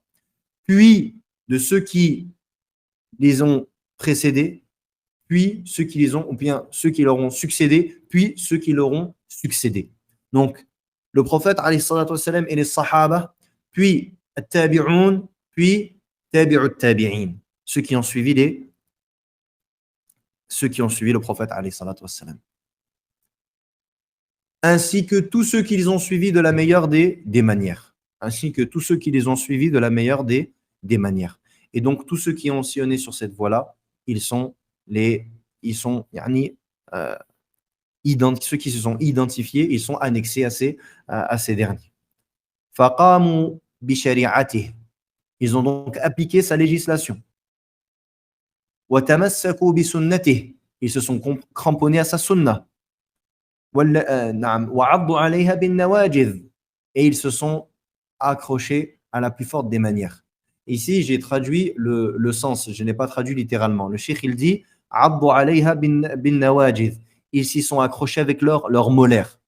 Puis de ceux qui les ont précédés, puis ceux qui les ont, ou bien ceux qui leur ont succédé, puis ceux qui leur ont succédé. Donc, le prophète alayhi salatu wassalam et les sahaba, puis at-tabi'un, puis tabi'ut tabi'in, ceux qui ont suivi le prophète alayhi salatu wassalam. Ainsi que tous ceux qui les ont suivis de la meilleure des manières. Ainsi que tous ceux qui les ont suivis de la meilleure des manières. Et donc, tous ceux qui ont sillonné sur cette voie-là, ceux qui se sont identifiés, ils sont annexés à ces derniers. فَقَامُوا بِشَرِيعَتِهِ. Ils ont donc appliqué sa législation. وَتَمَسَّكُوا بِسُنَّتِهِ. Ils se sont cramponnés à sa sunna. وَعَضُّوا عَلَيْهَا بِالنَّوَاجِذِ. Et ils se sont accrochés à la plus forte des manières. Ici, j'ai traduit le sens, je n'ai pas traduit littéralement. Le cheikh, il dit عَضُّوا عَلَيْهَا بِالنَّوَاجِذِ. Ils s'y sont accrochés avec leurs molaires.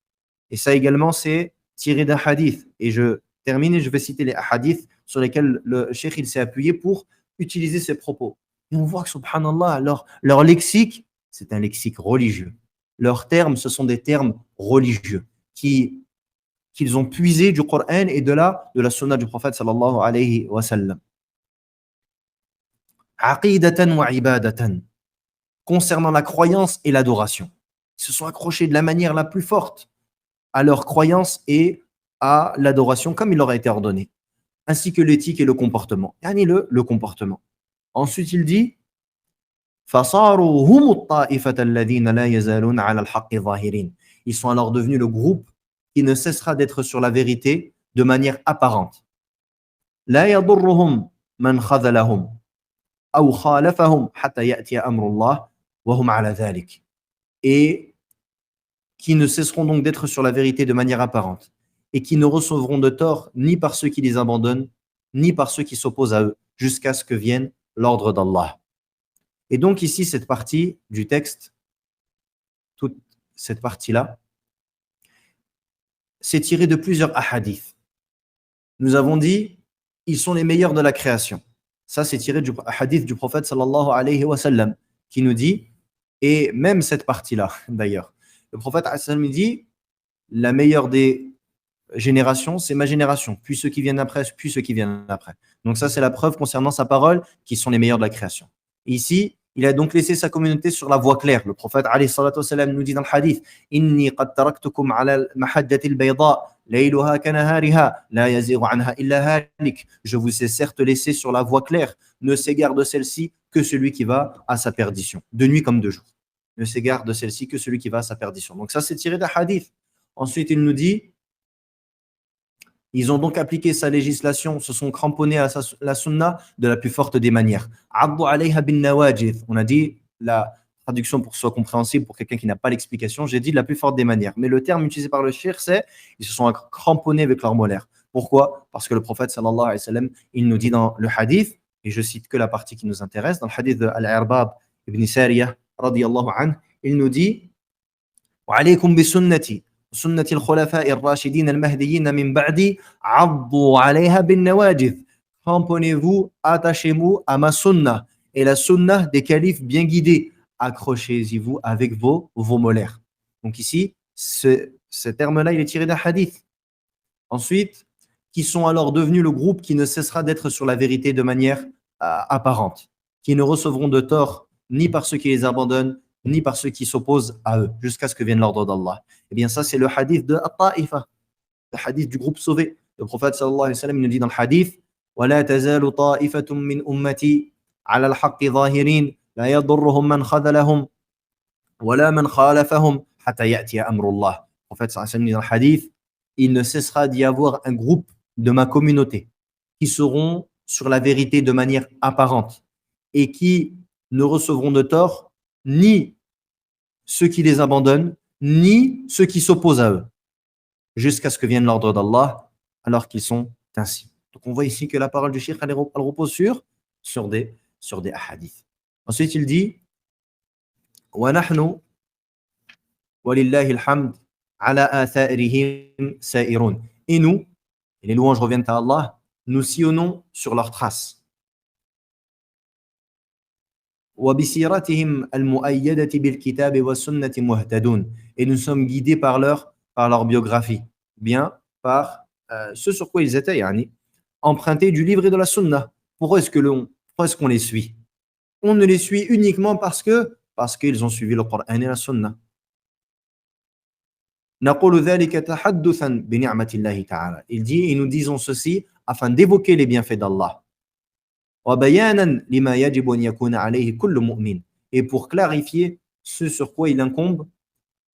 Et ça également, c'est tiré d'un hadith. Et je termine et je vais citer les hadiths sur lesquels le cheikh il s'est appuyé pour utiliser ses propos. Et on voit que, subhanallah, leur lexique, c'est un lexique religieux. Leurs termes, ce sont des termes religieux qu'ils ont puisés du Coran et de la sunna du prophète sallallahu alayhi wa sallam. Aqidatan wa ibadatan. Concernant la croyance et l'adoration. Ils se sont accrochés de la manière la plus forte à leur croyance et à l'adoration comme il leur a été ordonné, ainsi que l'éthique et le comportement. Yani le comportement. Ensuite, il dit فَصَارُوا هُمُ الطَّائِفَةَ الَّذِينَ لَا يَزَالُونَ عَلَى الْحَقِّ ظَاهِرِينَ. Ils sont alors devenus le groupe qui ne cessera d'être sur la vérité de manière apparente. لَا يَضُرُّهُمْ مَنْ خَذَلَهُمْ أَوْ خَالَفَهُمْ حَتَّى يَأْتِيَ أَمْرُ اللَّهِ وَهُمْ عَلَى ذَلِكَ. Et qui ne cesseront donc d'être sur la vérité de manière apparente, et qui ne recevront de tort ni par ceux qui les abandonnent, ni par ceux qui s'opposent à eux, jusqu'à ce que vienne l'ordre d'Allah. Et donc ici, cette partie du texte, toute cette partie-là, c'est tiré de plusieurs ahadiths. Nous avons dit, ils sont les meilleurs de la création. Ça, c'est tiré du hadith du prophète sallallahu alayhi wa sallam, qui nous dit, et même cette partie-là d'ailleurs, le prophète sallallahu dit, la meilleure des générations, c'est ma génération, puis ceux qui viennent après, puis ceux qui viennent après. Donc ça, c'est la preuve concernant sa parole, qui sont les meilleurs de la création. Ici, il a donc laissé sa communauté sur la voie claire. Le prophète alayhi salatu wassalam nous dit dans le hadith, Inni qad taraktukum ala al-mahajjati al-bayda, layluha kanahariha, la yaziru anha illa halik. Je vous ai certes laissé sur la voie claire, ne s'égare de celle-ci que celui qui va à sa perdition, de nuit comme de jour. Ne s'égare de celle-ci que celui qui va à sa perdition. Donc ça, c'est tiré d'un hadith. Ensuite, il nous dit, ils ont donc appliqué sa législation, se sont cramponnés à la sunna de la plus forte des manières. Addu alayha bin nawajid. On a dit la traduction pour que ce soit compréhensible pour quelqu'un qui n'a pas l'explication. J'ai dit de la plus forte des manières. Mais le terme utilisé par le cheikh, c'est ils se sont cramponnés avec leurs molaires. Pourquoi? Parce que le prophète sallallahu alayhi wa sallam, il nous dit dans le hadith, et je cite que la partie qui nous intéresse, dans le hadith de Al-Irbad ibn Sariyah radiyallahu anhu, il nous dit wa alaykum bi sunnati سنة الخلفاء الراشدين المهديين من بعدي عضوا عليها بالنواجذ. Cramponnez-vous, attachez-vous à ma sunna et la sunna des califes bien guidés. Accrochez-y-vous avec vos molaires. Donc ici, ce terme-là, il est tiré d'un hadith. Ensuite, qui sont alors devenus le groupe qui ne cessera d'être sur la vérité de manière apparente, qui ne recevront de tort ni par ceux qui les abandonnent, ni par ceux qui s'opposent à eux, jusqu'à ce que vienne l'ordre d'Allah. Eh bien, ça, c'est le hadith de At-Ta'ifa, le hadith du groupe sauvé. Le prophète sallallahu alayhi wa sallam nous dit dans le hadith وَلَا تَزَالُ طَائِفَةٌ مِّنْ أُمَّتِي عَلَى الْحَقِّ ظَاهِرِينَ لَا يَضُرُّهُم مَّنْ خَذَلَهُم وَلَا مَنْ خَالَفَهُم حَتَّى يَأْتِيَ أَمْرُ اللَّهِ. Le prophète sallallahu alayhi wa sallam dit dans le hadith, il ne cessera d'y avoir un groupe de ma communauté qui seront sur la vérité de manière apparente et qui ne recevront de tort ni ceux qui les abandonnent, ni ceux qui s'opposent à eux, jusqu'à ce que vienne l'ordre d'Allah, alors qu'ils sont ainsi. Donc on voit ici que la parole du cheikh, elle repose sur des hadiths. Ensuite, il dit وَنَحْنُ وَلِلَّهِ الْحَمْدِ عَلَى آثَارِهِمْ سَائِرُونَ. Et nous, et les louanges reviennent à Allah, nous sillonnons sur leurs traces. وَبِسِيرَتِهِمْ الْمُؤَيَّدَةِ بِالْكِتَابِ وَالسُّنَّةِ مُهْتَدُونَ. Et nous sommes guidés par leur biographie, bien par ce sur quoi ils étaient, empruntés du livre et de la sunna. Pourquoi est-ce qu'on les suit? On ne les suit uniquement parce qu'ils ont suivi le Coran et la sunna. نقول ذلك تحدثا بنعمة الله تعالى. Il dit, et nous disons ceci afin d'évoquer les bienfaits d'Allah. وبيانا لما يجب أن يكون عليه كل مؤمن. Et pour clarifier ce sur quoi il incombe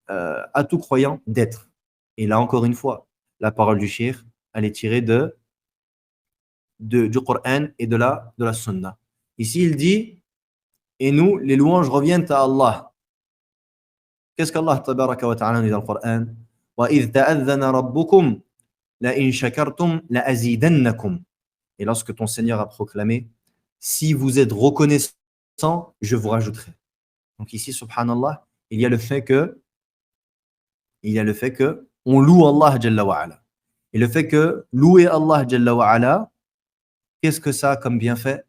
à tout croyant d'être. Et là encore une fois, la parole du cheikh, elle est tirée du Coran et de la sunna. Ici, il dit, et nous, les louanges reviennent à Allah. Qu'est-ce qu'Allah tabaraka wa ta'ala dit dans le Coran? وَإِذْ تَأَذَّنَ رَبُّكُمْ لَإِنْ شَكَرْتُمْ لَأَزِيدَنَّكُمْ. Et lorsque ton Seigneur a proclamé, si vous êtes reconnaissant, je vous rajouterai. Donc ici, subhanallah, il y a le fait que on loue Allah Jalla wa Ala. Et le fait que louer Allah Jalla wa Ala, qu'est-ce que ça a comme bienfait,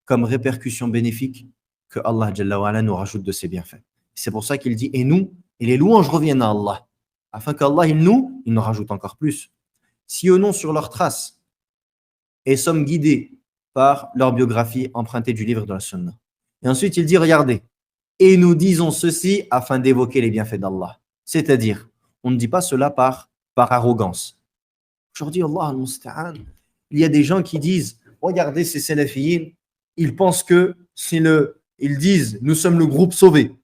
comme répercussion bénéfique, que Allah Jalla wa Ala nous rajoute de ses bienfaits. C'est pour ça qu'il dit, et nous, et les louanges reviennent à Allah, afin qu'Allah, il nous rajoute encore plus. Sillonnons sur leurs traces et sommes guidés par leur biographie empruntée du livre de la Sunna. Et ensuite, il dit, regardez, et nous disons ceci afin d'évoquer les bienfaits d'Allah. C'est-à-dire, on ne dit pas cela par arrogance. Aujourd'hui, Allah al-Musta'an, il y a des gens qui disent, regardez ces salafiyyin, ils pensent que ils disent, nous sommes le groupe sauvé.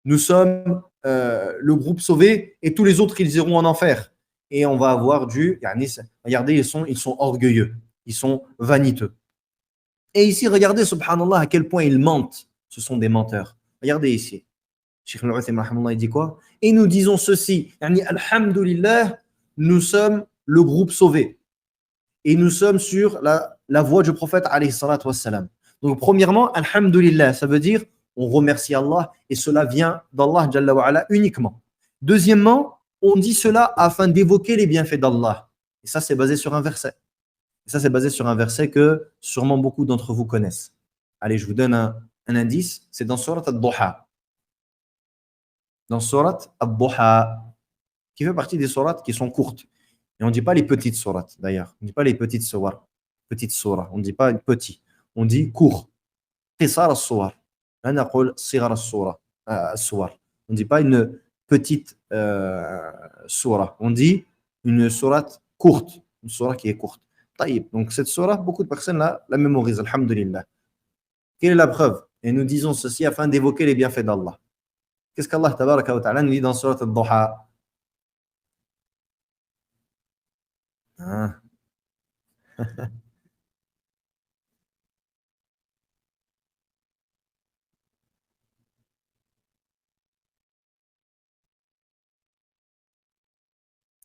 Nous sommes le groupe sauvé et tous les autres, ils iront en enfer. Et on va avoir regardez, ils sont orgueilleux, ils sont vaniteux. Et ici, regardez, subhanallah, à quel point ils mentent. Ce sont des menteurs. Regardez ici. Cheikh al-Uthaymin, il dit quoi? Et nous disons ceci, alhamdulillah, nous sommes le groupe sauvé. Et nous sommes sur la voie du prophète, alayhi salatu wassalam. Donc, premièrement, alhamdulillah, ça veut dire on remercie Allah et cela vient d'Allah Jalla wa Ala uniquement. Deuxièmement, on dit cela afin d'évoquer les bienfaits d'Allah. Et ça, c'est basé sur un verset. Et ça, c'est basé sur un verset que sûrement beaucoup d'entre vous connaissent. Allez, je vous donne un indice, c'est dans Surat Al-Duha. Dans Surat Al-Duha, qui fait partie des sourates qui sont courtes. Et on ne dit pas les petites sourates, d'ailleurs. On ne dit pas les petites sourates. Petites sourates. On ne dit pas petit. On dit court. Qisar al-suwar. On ne dit pas une petite sourate. On dit une sourate courte. Une sourate qui est courte. طيب. Donc cette sourate, beaucoup de personnes la mémorisent. Alhamdulillah. Quelle est la preuve? Et nous disons ceci afin d'évoquer les bienfaits d'Allah. Qu'est-ce qu'Allah tabaraka wa ta'ala nous dit dans Surat Al-Duha? Ah.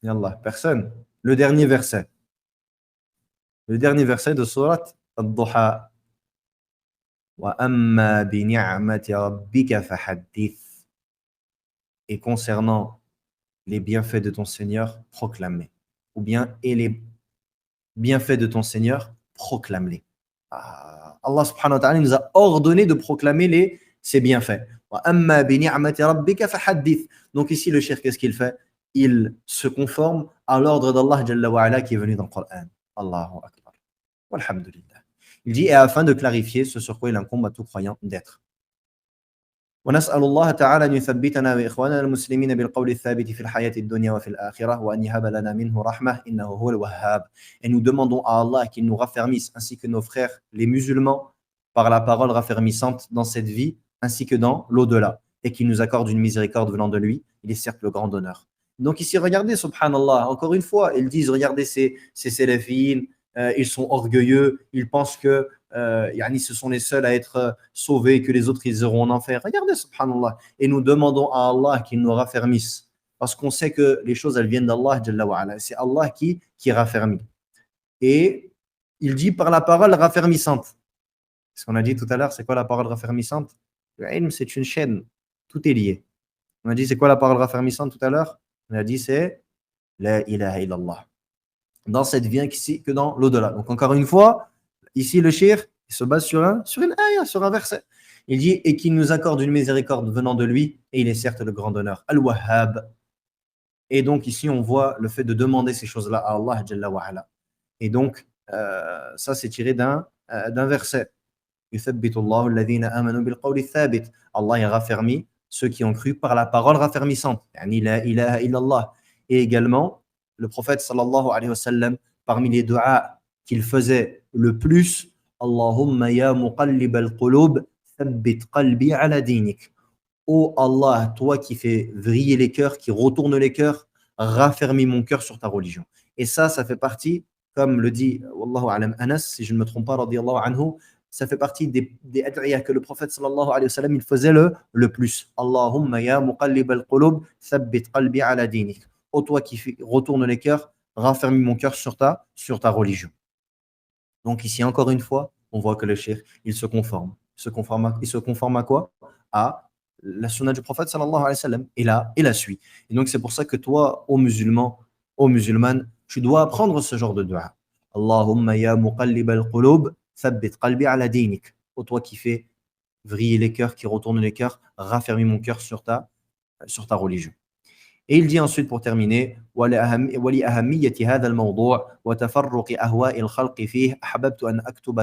Yallah, personne. Le dernier verset. Le dernier verset de Surat Al-Duha. وَأَمَّا بِنِعْمَةِ رَبِّكَ فَحَدِّثْ. Et concernant les bienfaits de ton Seigneur, proclame-les. Ou bien, et les bienfaits de ton Seigneur, proclame-les. Allah subhanahu wa ta'ala nous a ordonné de proclamer ses bienfaits. وَأَمَّا بِنِعْمَةِ رَبِّكَ فَحَدِّثْ. Donc ici, le cheikh, qu'est-ce qu'il fait? Il se conforme à l'ordre d'Allah Jalla wa Ala qui est venu dans le Coran. Allahu Akbar. Walhamdulillah. Il dit, et afin de clarifier ce sur quoi il incombe à tout croyant d'être. ونسأل الله تعالى أن يثبتنا وإخواننا المسلمين بالقول الثابت في الحياة الدنيا وفي الآخرة وأن يهب لنا منه رحمة إنه هو الوهاب. Et nous demandons à Allah qu'il nous raffermisse ainsi que nos frères les musulmans par la parole raffermissante dans cette vie ainsi que dans l'au-delà et qu'il nous accorde une miséricorde venant de lui. Il est certes le grand donneur. Donc ici, regardez, subhanallah, encore une fois, ils disent, regardez ces salafines, ils sont orgueilleux, ils pensent que ce sont les seuls à être sauvés, que les autres ils iront en enfer. Regardez, subhanallah. Et nous demandons à Allah qu'il nous raffermisse. Parce qu'on sait que les choses, elles viennent d'Allah, Jalla wa Ala. C'est Allah qui raffermit. Et il dit par la parole raffermissante. Ce qu'on a dit tout à l'heure, c'est quoi la parole raffermissante? Le ilm, c'est une chaîne. Tout est lié. On a dit, c'est quoi la parole raffermissante tout à l'heure? On a dit, c'est La ilaha illallah. Dans cette vie ici que dans l'au-delà. Donc encore une fois, ici le shir, il se base sur une ayah, sur un verset. Il dit, et qu'il nous accorde une miséricorde venant de lui, et il est certes le grand honneur. Al-Wahhab. Et donc ici on voit le fait de demander ces choses-là à Allah Jalla wa Ala. Et donc ça c'est tiré d'un verset. Allah a raffermi ceux qui ont cru par la parole raffermissante. Yani la ilaha illallah. Et également, le prophète sallallahu alayhi wa sallam, parmi les du'a qu'il faisait le plus, Allahumma ya muqallib al-qulub, thabbit qalbi ala dinik. Ô Allah, toi qui fais vriller les cœurs, qui retourne les cœurs, raffermis mon cœur sur ta religion. Et ça fait partie, comme le dit Wallahu alam Anas, si je ne me trompe pas, radiyallahu anhu, ça fait partie des ad'iyah que le prophète sallallahu alayhi wa sallam il faisait le plus. Allahumma ya muqallib al-qulub, thabbit qalbi ala dinik. Ô toi qui retourne les cœurs, raffermis mon cœur sur ta religion. Donc ici, encore une fois, on voit que le cheikh, il se conforme. Il se conforme à quoi? À la sunna du prophète sallallahu alayhi wa sallam et la suit. Et donc c'est pour ça que toi, ô musulman, ô musulmane, tu dois apprendre ce genre de dua. Allahumma ya muqallib al-qulub, thabbit qalbi ala dinik. Ô toi qui fais vriller les cœurs, qui retourne les cœurs, raffermis mon cœur sur ta religion. Et il dit ensuite pour terminer ولأهمية هذا الموضوع وتفرق أهواء الخلق فيه أحببت أن أكتب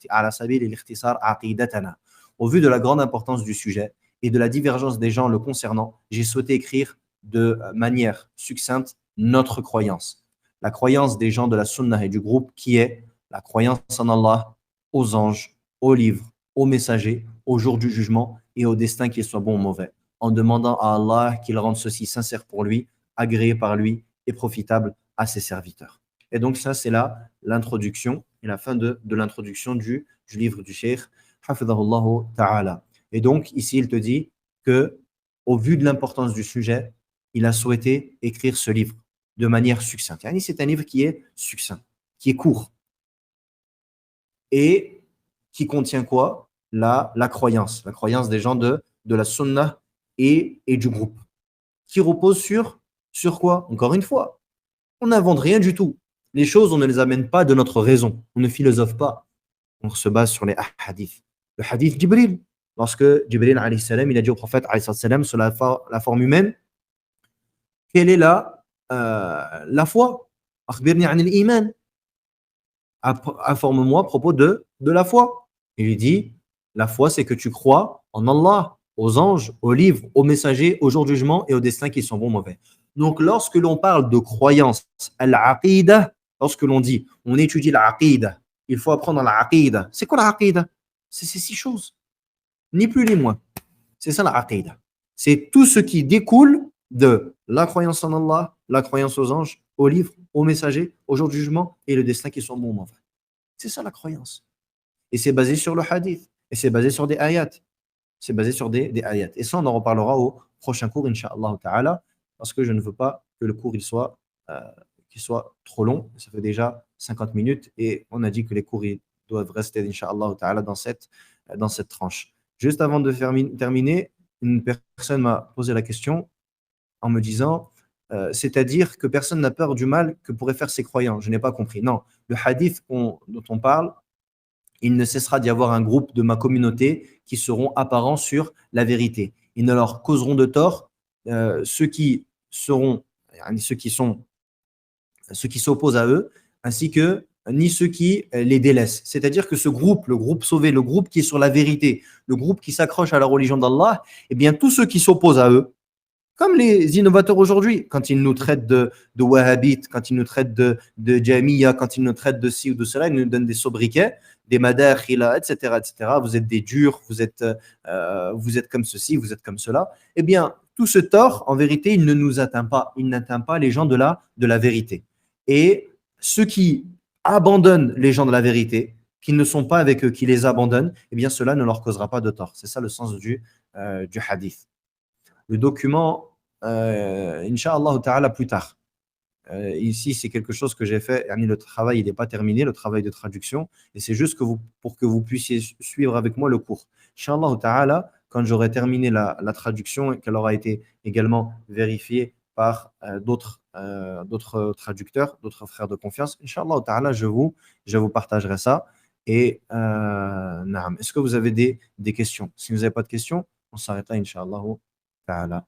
على سبيل الاختصار عقيدتنا. Au vu de la grande importance du sujet et de la divergence des gens le concernant, j'ai souhaité écrire de manière succincte notre croyance. La croyance des gens de la Sunnah et du groupe qui est la croyance en Allah, aux anges, aux livres, aux messagers, au jour du jugement et au destin qu'il soit bon ou mauvais, en demandant à Allah qu'il rende ceci sincère pour lui, agréé par lui et profitable à ses serviteurs. Et donc ça, c'est là l'introduction et la fin de l'introduction du livre du Cheikh, Hafidhahullahu Ta'ala. Et donc ici, il te dit que, au vu de l'importance du sujet, il a souhaité écrire ce livre de manière succincte. C'est un livre qui est succinct, qui est court et qui contient quoi? La croyance des gens de la Sunnah et du groupe, qui repose sur quoi? Encore une fois, on n'invente rien du tout. Les choses, on ne les amène pas de notre raison. On ne philosophe pas. On se base sur les hadiths. Le hadith Jibril, lorsque Jibril alayhi salam, il a dit au prophète alayhi salam sur la forme humaine, quelle est la foi? Akhbirni anil iman. Informe-moi à propos de la foi. Il lui dit, la foi, c'est que tu crois en Allah, aux anges, aux livres, aux messagers, au jour du jugement et aux destins qui sont bons ou mauvais. Donc, lorsque l'on parle de croyance, al-aqidah, lorsque l'on dit, on étudie l'aqidah, il faut apprendre l'aqidah. C'est quoi l'aqidah? C'est ces 6 choses, ni plus ni moins. C'est ça l'aqidah. C'est tout ce qui découle de la croyance en Allah, la croyance aux anges, aux livres, aux messagers, au jour du jugement et le destin qui sont bons ou mauvais. C'est ça la croyance. Et c'est basé sur le hadith. Et c'est basé sur des ayats. C'est basé sur des ayats. Et ça, on en reparlera au prochain cours, Inch'Allah Ta'ala, parce que je ne veux pas que le cours qu'il soit trop long. Ça fait déjà 50 minutes et on a dit que les cours ils doivent rester, Inch'Allah Ta'ala, dans cette tranche. Juste avant de terminer, une personne m'a posé la question en me disant c'est-à-dire que personne n'a peur du mal que pourraient faire ses croyants. Je n'ai pas compris. Non, le hadith dont on parle, il ne cessera d'y avoir un groupe de ma communauté qui seront apparents sur la vérité. Ils ne leur causeront de tort ceux qui s'opposent à eux, ainsi que ni ceux qui les délaissent. C'est-à-dire que ce groupe, le groupe sauvé, le groupe qui est sur la vérité, le groupe qui s'accroche à la religion d'Allah, eh bien tous ceux qui s'opposent à eux, comme les innovateurs aujourd'hui, quand ils nous traitent de wahhabites, quand ils nous traitent de jamia, quand ils nous traitent de ci ou de cela, ils nous donnent des sobriquets, des madakhila, etc., etc. Vous êtes des durs, vous êtes comme ceci, vous êtes comme cela. Eh bien, tout ce tort, en vérité, il ne nous atteint pas. Il n'atteint pas les gens de la vérité. Et ceux qui abandonnent les gens de la vérité, qui ne sont pas avec eux, qui les abandonnent, eh bien, cela ne leur causera pas de tort. C'est ça le sens du hadith. Le document, Inch'Allah Ta'ala, plus tard. Ici, c'est quelque chose que j'ai fait. Le travail, il n'est pas terminé, le travail de traduction. Et c'est juste pour que vous puissiez suivre avec moi le cours. Inch'Allah Ta'ala, quand j'aurai terminé la traduction et qu'elle aura été également vérifiée par d'autres traducteurs, d'autres frères de confiance, Inch'Allah Ta'ala, je vous partagerai ça. Et est-ce que vous avez des questions? Si vous n'avez pas de questions, on s'arrête là, Inch'Allah Ta'ala.